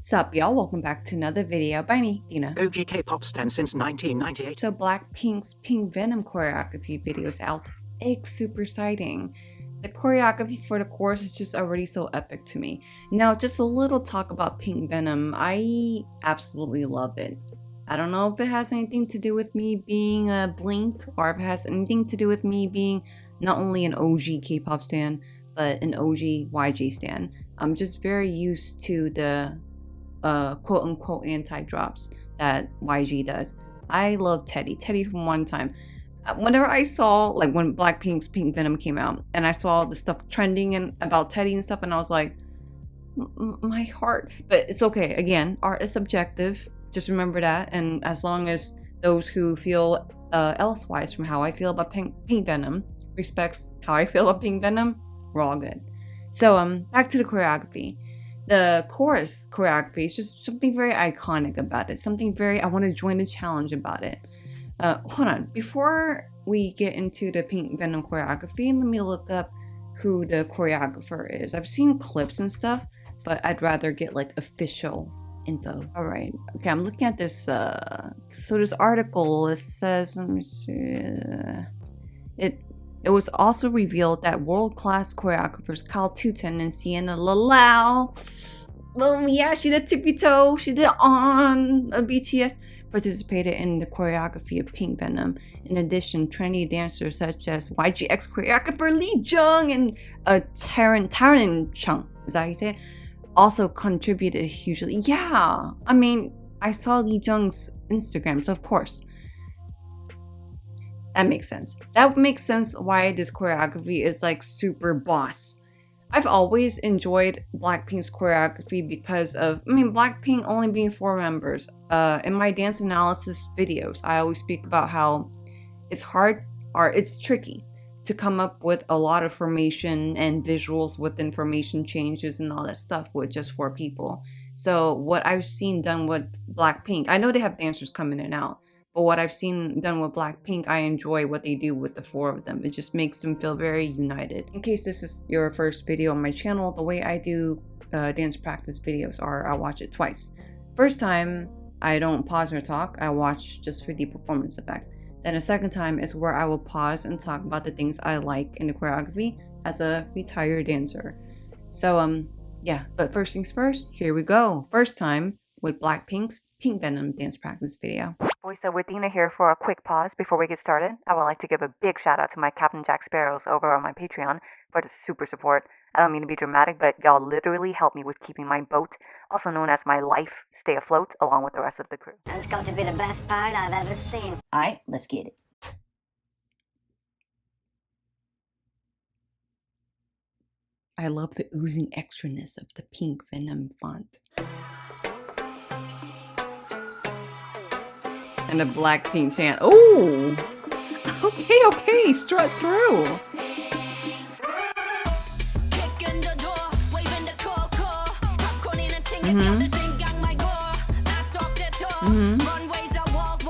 Sup y'all, welcome back to another video by me, Tina. OG K-pop stan since 1998. So BLACKPINK's Pink Venom choreography video is out. It's super exciting. The choreography for the chorus is just already so epic to me. Now just a little talk about Pink Venom. I absolutely love it. I don't know if it has anything to do with me being a Blink or if it has anything to do with me being not only an OG K-pop stan, but an OG YG stan. I'm just very used to the quote-unquote anti-drops that YG does. I love Teddy from one time. Whenever I saw, like when BLACKPINK's Pink Venom came out and I saw the stuff trending and about Teddy and stuff, and I was like, my heart. But it's okay. Again, art is subjective. Just remember that. And as long as those who feel elsewise from how I feel about Pink Venom respects how I feel about Pink Venom, we're all good. So back to the choreography. The chorus choreography is just something very iconic about it. Something very, I want to join the challenge about it. Hold on. Before we get into the Pink Venom choreography, let me look up who the choreographer is. I've seen clips and stuff, but I'd rather get like official info. All right. Okay, I'm looking at this. So this article, it says, let me see. It was also revealed that world-class choreographers Kyle Tutin and Sienna Lalau, oh yeah, she did Tippy Toe, she did On BTS, participated in the choreography of Pink Venom. In addition, trendy dancers such as YGX choreographer Lee Jung and Taran Chung, is that how you say it? Also contributed hugely. Yeah, I mean, I saw Lee Jung's Instagram, so of course. That makes sense. That makes sense why this choreography is like super boss. I've always enjoyed BLACKPINK's choreography because of, BLACKPINK only being 4 members. In my dance analysis videos, I always speak about how it's hard or it's tricky to come up with a lot of formation and visuals with information changes and all that stuff with just 4 people. So what I've seen done with BLACKPINK, I know they have dancers come in and out, but what I've seen done with BLACKPINK, I enjoy what they do with the 4 of them. It just makes them feel very united. In case this is your first video on my channel, the way I do dance practice videos are I watch it twice. First time, I don't pause or talk. I watch just for the performance effect. Then the second time is where I will pause and talk about the things I like in the choreography as a retired dancer. So yeah, but first things first, here we go. First time with BLACKPINK's Pink Venom dance practice video. Voice with Dina here for a quick pause before we get started. I would like to give a big shout out to my Captain Jack Sparrows over on my Patreon for the super support. I don't mean to be dramatic, but y'all literally help me with keeping my boat, also known as my life, stay afloat along with the rest of the crew. That's got to be the best part I've ever seen. Alright, let's get it. I love the oozing extraness of the Pink Venom font. And the BLACKPINK chant. Oh! Okay, strut through.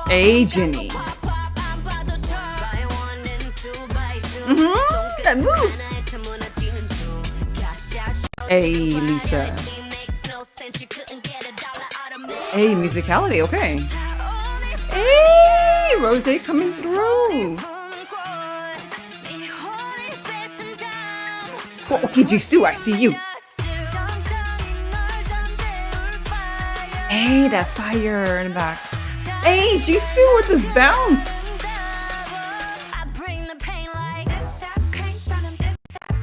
Hey, Jenny. That move. Hey, Lisa. Hey, musicality, okay. Hey, Rose coming through. Oh, okay, Jisoo, I see you. Hey, that fire in the back. Hey, Jisoo with this bounce.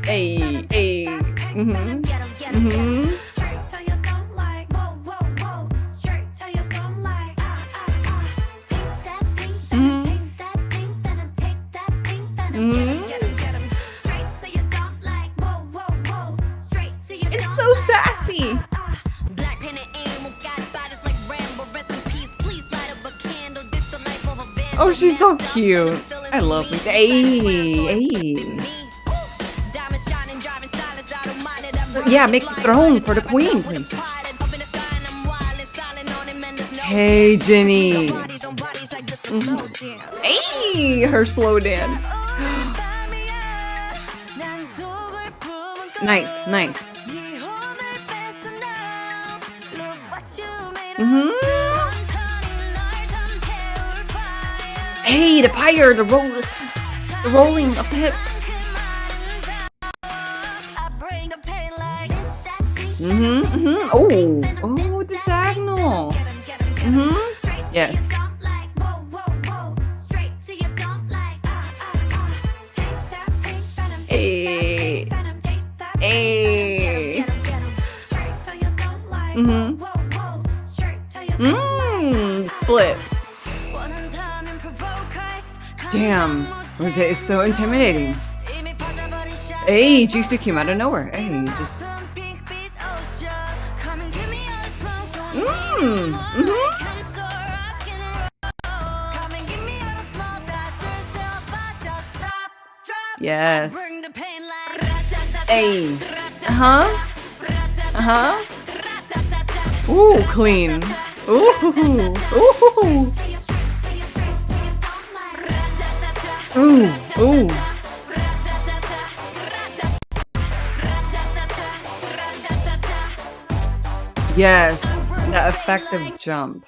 Hey. It's so sassy. Oh, she's so cute. I love it. Hey. Yeah, make the throne for the queen, please. Hey, Jenny. Hey, her slow dance. Nice. Mm-hmm. Hey, the fire, the rolling of the hips. Mm-hmm. Mm-hmm. Oh, the diagonal. Mm-hmm. Yes. Hey. Hey. Mm-hmm. Split. Damn, Rose is so intimidating. Hey, Jisoo came out of nowhere. Hey, just. Yes. Hey. Ooh, clean. Ooh. Yes, that effective jump.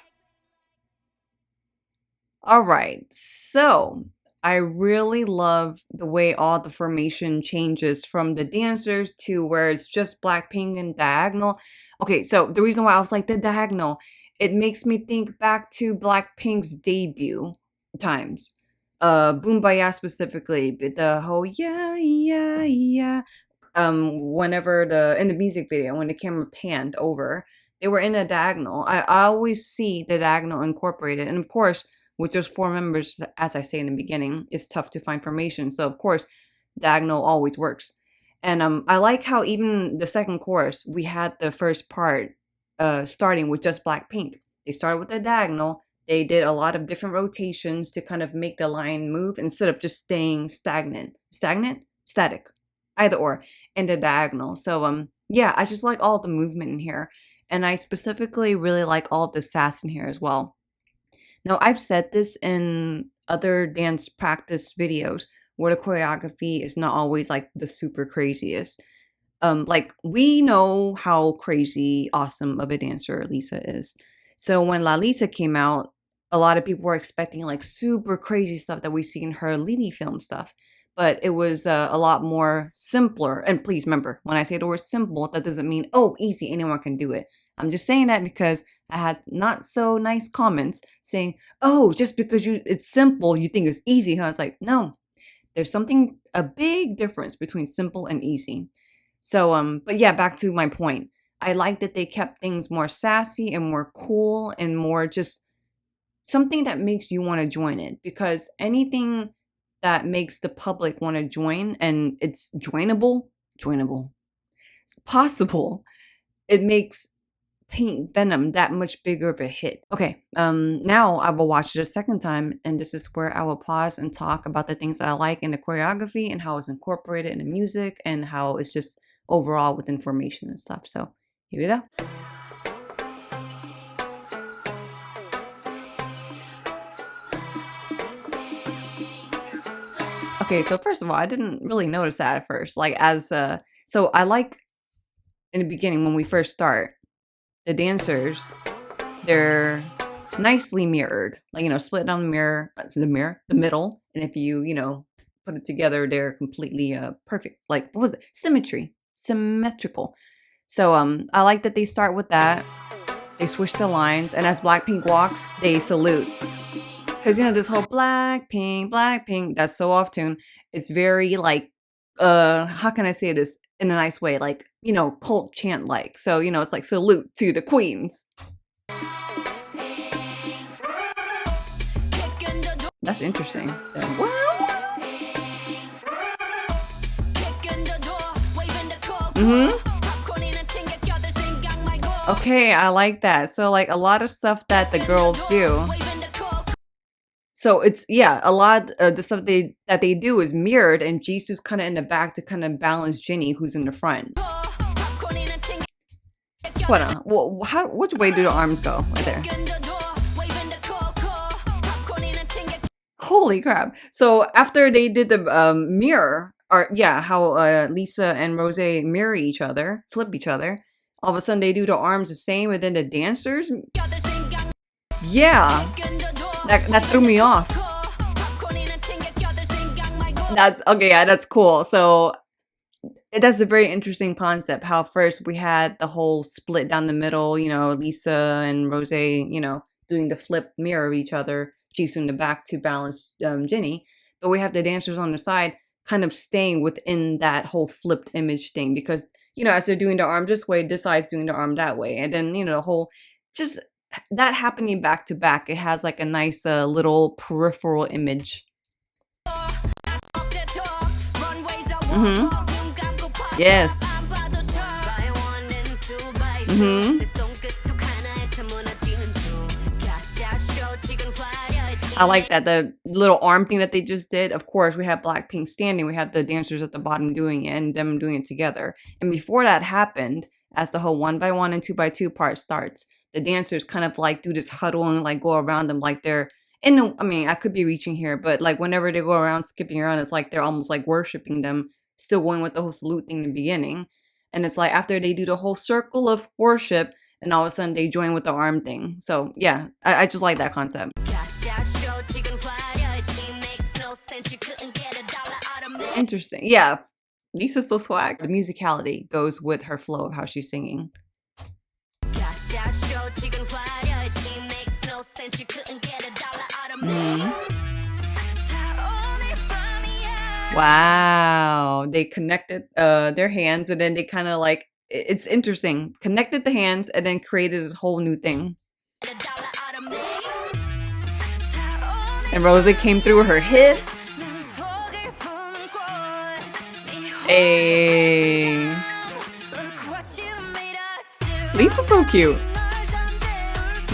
Alright, so I really love the way all the formation changes from the dancers to where it's just Blackpink and diagonal. Okay, so the reason why I was like the diagonal, it makes me think back to Blackpink's debut times. Boombaya specifically, but the whole yeah. Whenever in the music video, when the camera panned over, they were in a diagonal. I always see the diagonal incorporated, and of course, with just 4 members, as I say in the beginning, it's tough to find formation. So of course, diagonal always works. And I like how even the second chorus, we had the first part starting with just Blackpink. They started with the diagonal. They did a lot of different rotations to kind of make the line move instead of just staying stagnant. Static. Either or in the diagonal. So yeah, I just like all the movement in here. And I specifically really like all of the sass in here as well. Now, I've said this in other dance practice videos where the choreography is not always like the super craziest. Like we know how crazy awesome of a dancer Lisa is. So when La Lisa came out, a lot of people were expecting like super crazy stuff that we see in her Lily film stuff. But it was a lot more simpler. And please remember, when I say the word simple, that doesn't mean, oh, easy, anyone can do it. I'm just saying that because I had not so nice comments saying, oh, just because it's simple, you think it's easy. And I was like, no, there's a big difference between simple and easy. So, but yeah, back to my point. I like that they kept things more sassy and more cool and more just something that makes you want to join it, because anything that makes the public want to join and it's joinable, it's possible, it makes Pink Venom that much bigger of a hit. Okay, now I will watch it a second time, and this is where I will pause and talk about the things I like in the choreography and how it's incorporated in the music and how it's just overall with information and stuff. So here we go. Okay, so first of all, I didn't really notice that at first. Like so I like in the beginning when we first start, the dancers, they're nicely mirrored. Like, split down the middle. And if you put it together, they're completely perfect. Like, what was it? Symmetrical. So I like that they start with that. They switch the lines, and as Blackpink walks, they salute. Because, this whole Blackpink, that's so off tune. It's very, like, how can I say this in a nice way? Like, cult chant like. So, it's like salute to the queens. That's interesting. Okay, I like that. So, like, a lot of stuff that the girls do. So it's, yeah, a lot of the stuff that they do is mirrored, and Jisoo's kind of in the back to kind of balance Jinny, who's in the front. Hold on. Well, which way do the arms go? Right there. Holy crap. So after they did the mirror, or yeah, how Lisa and Rose mirror each other, flip each other, all of a sudden they do the arms the same, and then the dancers, yeah, that threw me off. That's okay, yeah, that's cool. So that's a very interesting concept. How first we had the whole split down the middle, you know, Lisa and Rose, you know, doing the flip mirror of each other, Jisoo in the back to balance Jennie, but we have the dancers on the side kind of staying within that whole flipped image thing, because, you know, as they're doing the arm this way, this side's doing the arm that way, and then, you know, the whole, just that happening back to back, it has like a nice little peripheral image. Yes. I like that, the little arm thing that they just did. Of course, we have Blackpink standing, we have the dancers at the bottom doing it, and them doing it together. And before that happened, as the whole 1x1 and 2x2 part starts, the dancers kind of like do this huddle and like go around them like they're in the, I mean, I could be reaching here, but like whenever they go around skipping around, it's like they're almost like worshiping them, still going with the whole salute thing in the beginning. And it's like after they do the whole circle of worship, and all of a sudden they join with the arm thing. So yeah, I just like that concept. Interesting. Yeah, Lisa's so swag. The musicality goes with her flow of how she's singing. Wow, they connected their hands, and then they kind of like, it's interesting, connected the hands and then created this whole new thing. And Rose came through with her hips. Hey, Lisa's so cute.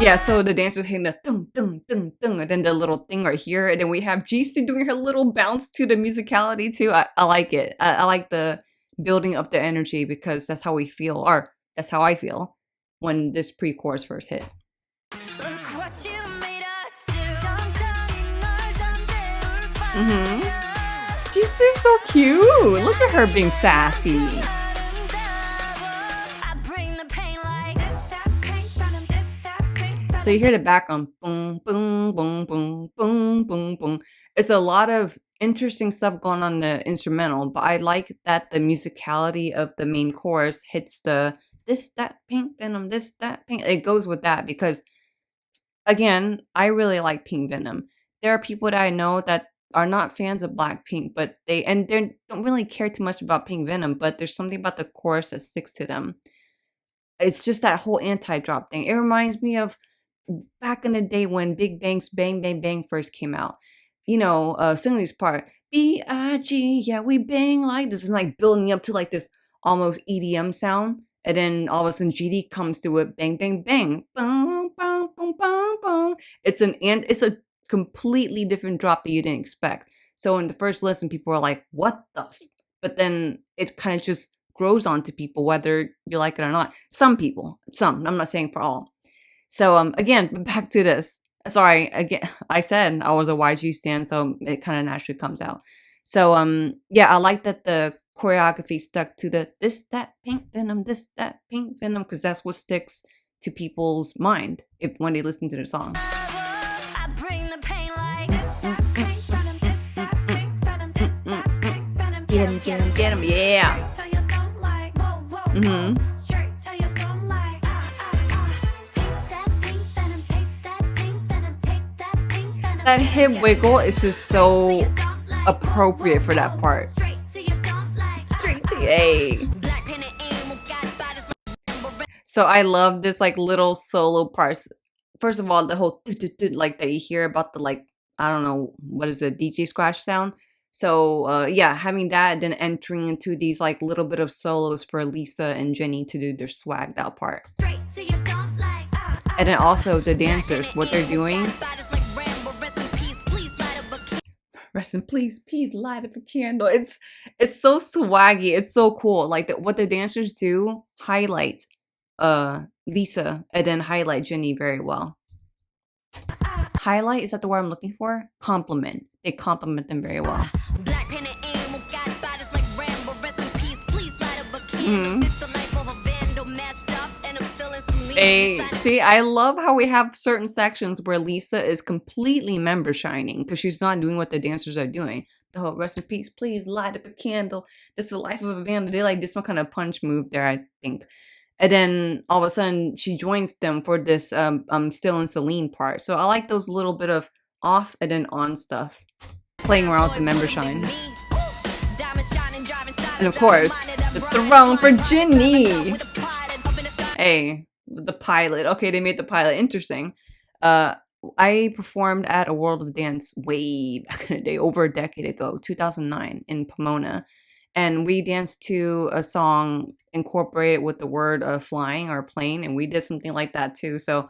Yeah, so the dancers hitting the thung, thung, thung, thung, and then the little thing right here. And then we have Jisoo doing her little bounce to the musicality too. I like it. I like the building up the energy, because that's how we feel, or that's how I feel when this pre-chorus first hit. Jisoo's so cute. Look at her being sassy. So you hear the background, boom, boom, boom, boom, boom, boom, boom. It's a lot of interesting stuff going on in the instrumental, but I like that the musicality of the main chorus hits the this, that, pink, Venom, this, that, pink. It goes with that because, again, I really like Pink Venom. There are people that I know that are not fans of Blackpink, but they don't really care too much about Pink Venom, but there's something about the chorus that sticks to them. It's just that whole anti-drop thing. It reminds me of back in the day when Big Bang's Bang Bang Bang first came out. You know, Singly's part, B-I-G, yeah, we bang like this, is like building up to like this almost EDM sound. And then all of a sudden GD comes through it, bang, bang, bang. Boom, boom, boom, boom, boom. It's a completely different drop that you didn't expect. So in the first listen, people were like, what the f-? But then it kind of just grows onto people, whether you like it or not. Some people, I'm not saying for all. So again, back to this. Sorry, again, I said I was a YG stan, so it kind of naturally comes out. So yeah, I like that the choreography stuck to the this, that, pink Venom, this, that, pink Venom, because that's what sticks to people's mind when they listen to the song. Get him, yeah. That hip wiggle is just so appropriate for that part. Straight to A. So I love this like little solo parts. First of all, the whole like that you hear about the like, I don't know, what is it, DJ scratch sound. So yeah, having that, then entering into these like little bit of solos for Lisa and Jennie to do their swagged out part. And then also the dancers, what they're doing. Rest in peace, please light up a candle. It's so swaggy. It's so cool. Like what the dancers do highlight Lisa and then highlight Jennie very well. Highlight, is that the word I'm looking for? Compliment. They compliment them very well. Hey, see, I love how we have certain sections where Lisa is completely member shining because she's not doing what the dancers are doing. The whole rest in peace, please light up a candle. This is the life of a band. They like this one kind of punch move there, I think. And then all of a sudden she joins them for this Still in Celine part. So I like those little bit of off and then on stuff. Playing around with the member shine. And of course, the throne for Ginny. Hey, the pilot. Okay, they made the pilot interesting. I performed at a World of Dance way back in the day, over a decade ago, 2009 in Pomona. And we danced to a song incorporated with the word flying or plane. And we did something like that too. So,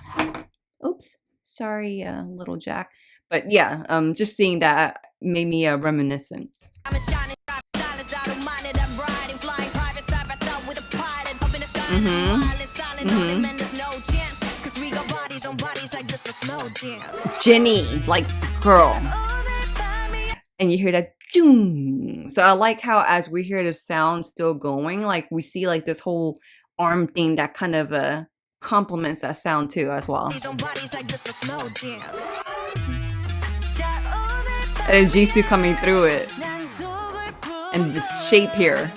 oops, sorry, little Jack. But yeah, just seeing that made me reminiscent. Jenny, like girl. And you hear that zoom. So I like how as we hear the sound still going, like we see like this whole arm thing that kind of complements that sound too as well. And Jisoo coming through it. And this shape here.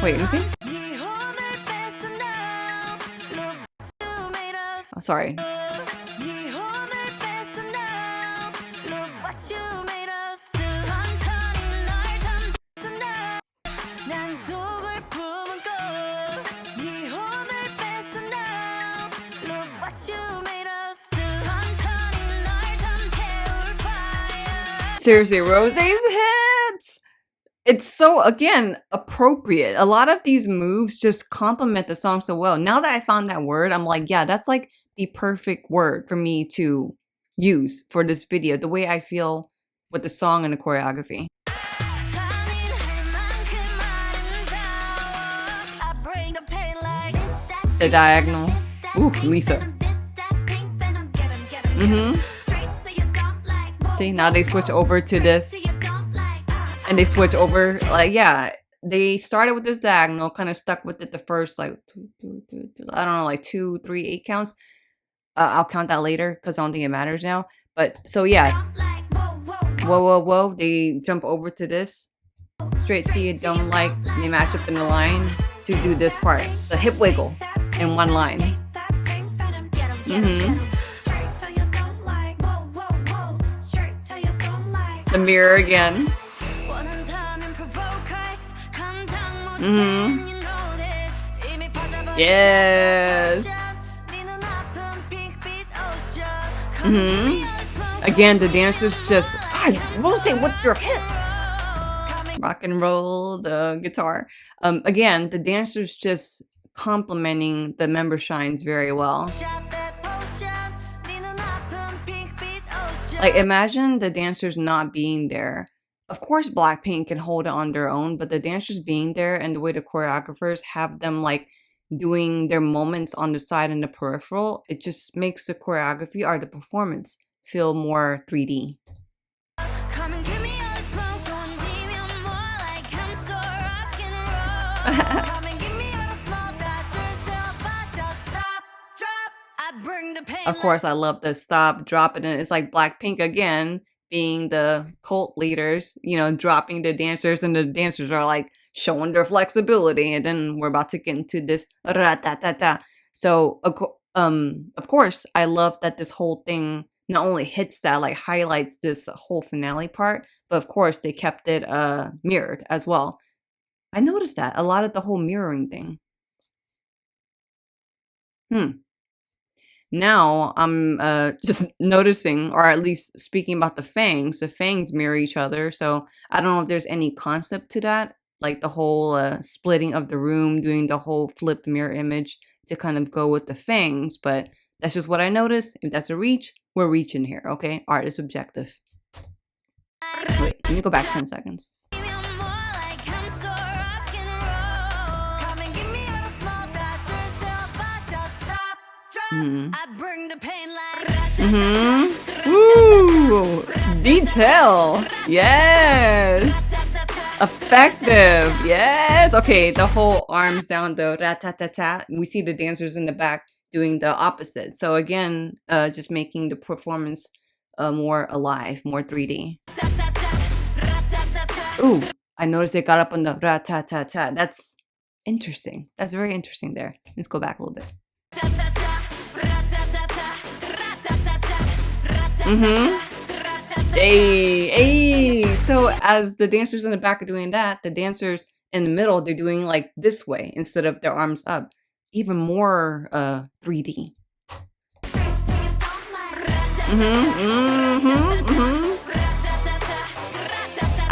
Wait, let me see. Oh, sorry. Seriously, Rosé's hips! It's so, again, appropriate. A lot of these moves just complement the song so well. Now that I found that word, I'm like, yeah, that's like the perfect word for me to use for this video. The way I feel with the song and the choreography. The diagonal. Ooh, Lisa. See, now they switch over to this. And they switch over, like, yeah, they started with this diagonal, kind of stuck with it the first, like, I don't know, like 2, 3, 8 counts. I'll count that later because I don't think it matters now. But, so yeah. Whoa, whoa, whoa. They jump over to this. Straight to you, don't like. They match up in the line to do this part. The hip wiggle in one line. The mirror again. Yes. Again, the dancers just, God, Rose with your hits. Rock and roll, the guitar. Again, the dancers just complimenting the member shines very well. Like, imagine the dancers not being there. Of course, BLACKPINK can hold it on their own, but the dancers being there and the way the choreographers have them like doing their moments on the side and the peripheral, it just makes the choreography or the performance feel more 3D. Of course, I love the stop, drop it, and it's like BLACKPINK again being the cult leaders, you know, dropping the dancers, and the dancers are like showing their flexibility, and then we're about to get into this ra-ta-ta-ta. So, of course, I love that this whole thing not only hits that, like highlights this whole finale part, but of course they kept it mirrored as well. I noticed that a lot of the whole mirroring thing. Now I'm just noticing, or at least speaking about the fangs. The fangs mirror each other, so I don't know if there's any concept to that, like the whole splitting of the room, doing the whole flipped mirror image to kind of go with the fangs, but that's just what I noticed. If that's a reach, we're reaching here, okay? Art is subjective. Wait, let me go back 10 seconds. Ooh, detail. Yes. Effective. Yes. Okay, the whole arms down, the rat-tat-tat-tat. We see the dancers in the back doing the opposite. So again, just making the performance more alive, more 3D. Ooh, I noticed they got up on the rat-tat-tat-tat. That's interesting. That's very interesting there. Let's go back a little bit. Hey, hey. So as the dancers in the back are doing that, the dancers in the middle, they're doing like this way instead of their arms up. Even more 3D.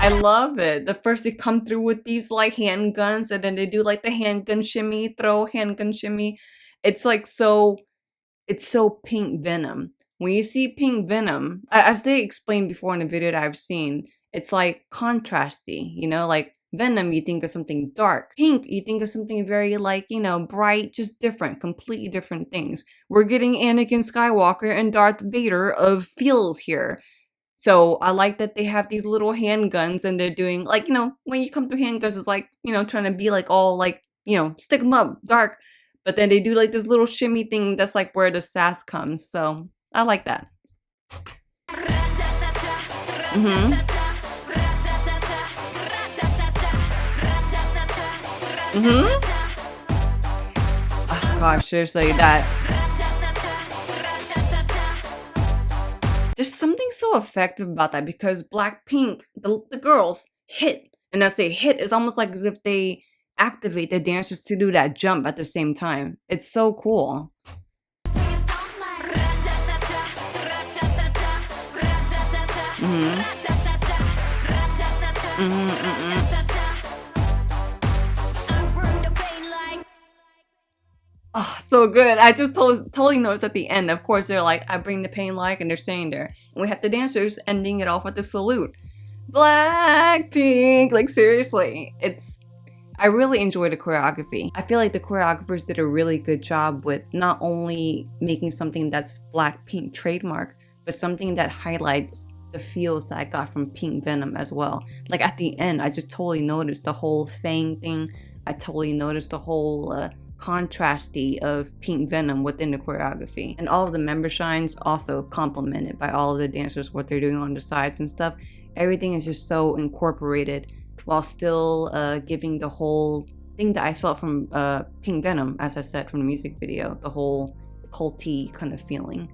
I love it. The first they come through with these like handguns, and then they do like the handgun shimmy, throw handgun shimmy. It's like it's so Pink Venom. When you see Pink Venom, as they explained before in the video that I've seen, it's like contrasty, you know, like Venom, you think of something dark. Pink, you think of something very like, you know, bright, just different, completely different things. We're getting Anakin Skywalker and Darth Vader of feels here. So I like that they have these little handguns and they're doing like, you know, when you come through handguns, it's like, you know, trying to be like all like, you know, stick them up, dark. But then they do like this little shimmy thing that's like where the sass comes. So I like that. Oh gosh, seriously, that. There's something so effective about that because BLACKPINK, the girls hit. And as they hit, it's almost like as if they activate the dancers to do that jump at the same time. It's so cool. Oh, so good. I just totally noticed at the end. Of course, they're like, I bring the pain like, and they're staying there. And we have the dancers ending it off with the salute. BLACKPINK! Like, seriously. I really enjoy the choreography. I feel like the choreographers did a really good job with not only making something that's BLACKPINK trademark, but something that highlights the feels that I got from Pink Venom as well. Like at the end, I just totally noticed the whole fang thing. I totally noticed the whole contrasty of Pink Venom within the choreography. And all of the member shines also complemented by all of the dancers, what they're doing on the sides and stuff. Everything is just so incorporated while still giving the whole thing that I felt from Pink Venom, as I said from the music video, the whole culty kind of feeling.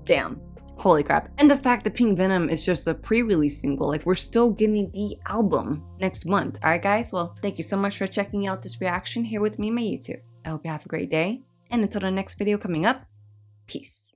Damn. Holy crap. And the fact that Pink Venom is just a pre-release single, like we're still getting the album next month. Alright guys, well, thank you so much for checking out this reaction here with me on my YouTube. I hope you have a great day, and until the next video coming up, peace.